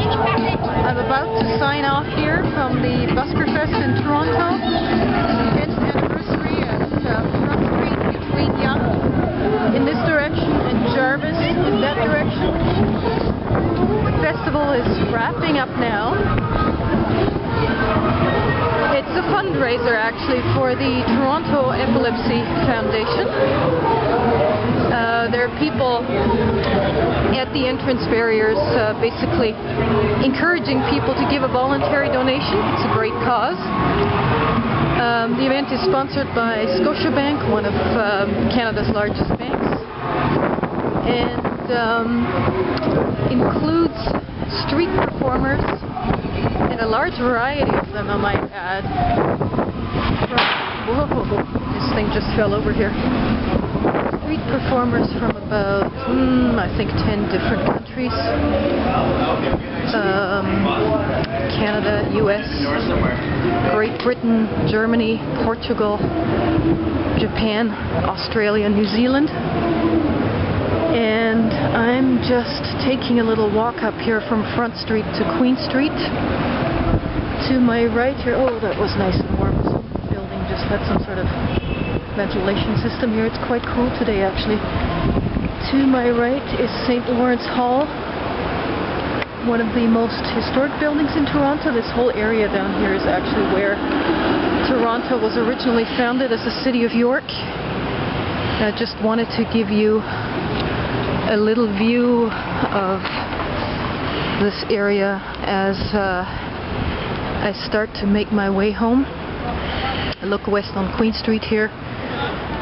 I'm about to sign off here from the Buskerfest in Toronto. 10th anniversary at Front Street between Yonge in this direction and Jarvis in that direction. The festival is wrapping up now. It's a fundraiser actually for the Toronto Epilepsy Foundation. There are people at the entrance barriers basically encouraging people to give a voluntary donation. It's a great cause. The event is sponsored by Scotiabank, one of Canada's largest banks, and includes street performers, and a large variety of them, I might add. Whoa, this thing just fell over here. Street performers from about, I think 10 different countries. Canada, US, Great Britain, Germany, Portugal, Japan, Australia, New Zealand. And I'm just taking a little walk up here from Front Street to Queen Street. To my right here, oh, that was nice and warm. Some building just had some sort of ventilation system here. It's quite cool today actually. To my right is St. Lawrence Hall, one of the most historic buildings in Toronto. This whole area down here is actually where Toronto was originally founded as the city of York. And I just wanted to give you a little view of this area as I start to make my way home. I look west on Queen Street here,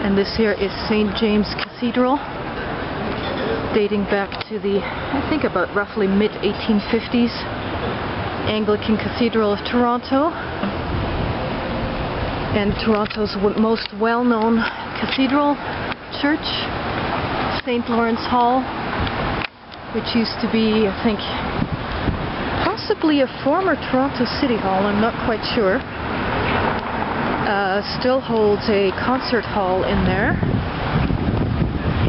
and this here is St. James Cathedral, dating back to the, I think about roughly mid-1850s, Anglican Cathedral of Toronto, and Toronto's most well-known cathedral church, St. Lawrence Hall, which used to be, I think, possibly a former Toronto City Hall, I'm not quite sure. Still holds a concert hall in there,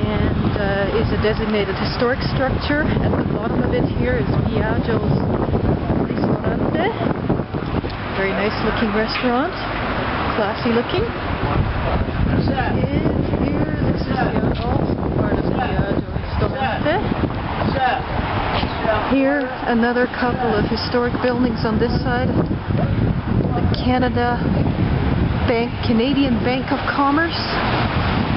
and is a designated historic structure. At the bottom of it here is Viaggio's Ristorante. Very nice looking restaurant, classy looking. And here, this is also part of Viaggio Ristorante. Here, another couple of historic buildings on this side. The Canadian Bank of Commerce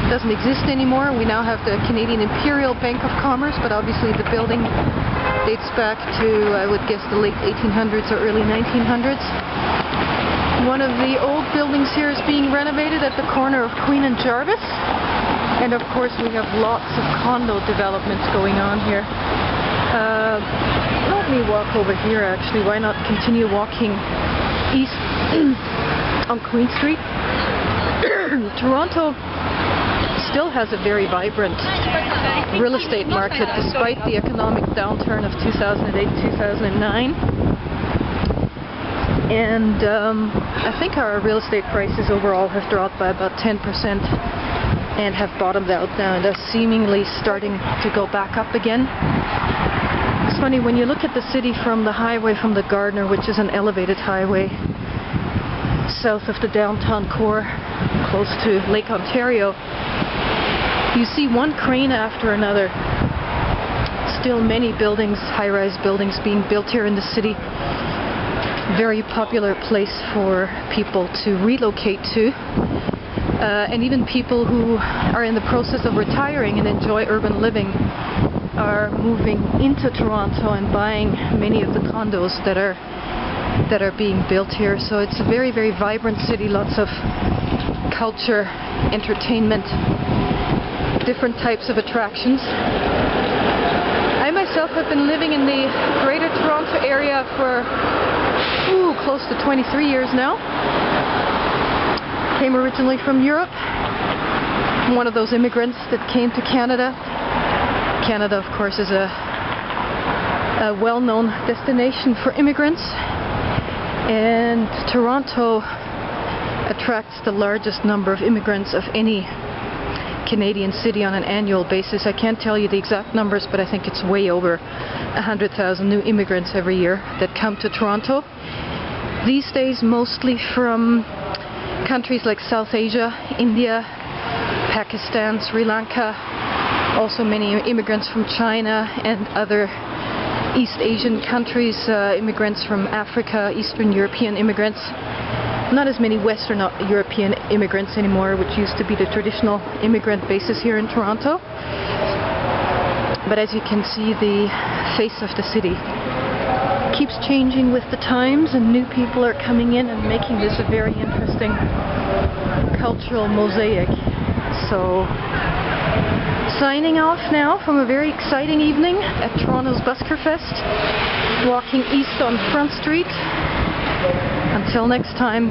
doesn't exist anymore. We now have the Canadian Imperial Bank of Commerce, but obviously the building dates back to, I would guess, the late 1800s or early 1900s. One of the old buildings here is being renovated at the corner of Queen and Jarvis. And of course we have lots of condo developments going on here. Let me walk over here actually. Why not continue walking east on Queen Street? Toronto still has a very vibrant real estate market despite the economic downturn of 2008-2009. And I think our real estate prices overall have dropped by about 10% and have bottomed out now and are seemingly starting to go back up again. It's funny, when you look at the city from the highway from the Gardiner, which is an elevated highway south of the downtown core, close to Lake Ontario, you see one crane after another. Still many buildings, high-rise buildings being built here in the city. Very popular place for people to relocate to. And even people who are in the process of retiring and enjoy urban living are moving into Toronto and buying many of the condos that are being built here. So it's a very, very vibrant city, lots of culture, entertainment, different types of attractions. I myself have been living in the Greater Toronto area for close to 23 years now. Came originally from Europe. I'm one of those immigrants that came to Canada. Canada, of course, is a well-known destination for immigrants. And Toronto attracts the largest number of immigrants of any Canadian city on an annual basis. I can't tell you the exact numbers, but I think it's way over 100,000 new immigrants every year that come to Toronto. These days mostly from countries like South Asia, India, Pakistan, Sri Lanka, also many immigrants from China and other East Asian countries, immigrants from Africa, Eastern European immigrants. Not as many Western European immigrants anymore, which used to be the traditional immigrant basis here in Toronto. But as you can see, the face of the city keeps changing with the times, and new people are coming in and making this a very interesting cultural mosaic. So, signing off now from a very exciting evening at Toronto's Buskerfest, walking east on Front Street. Until next time.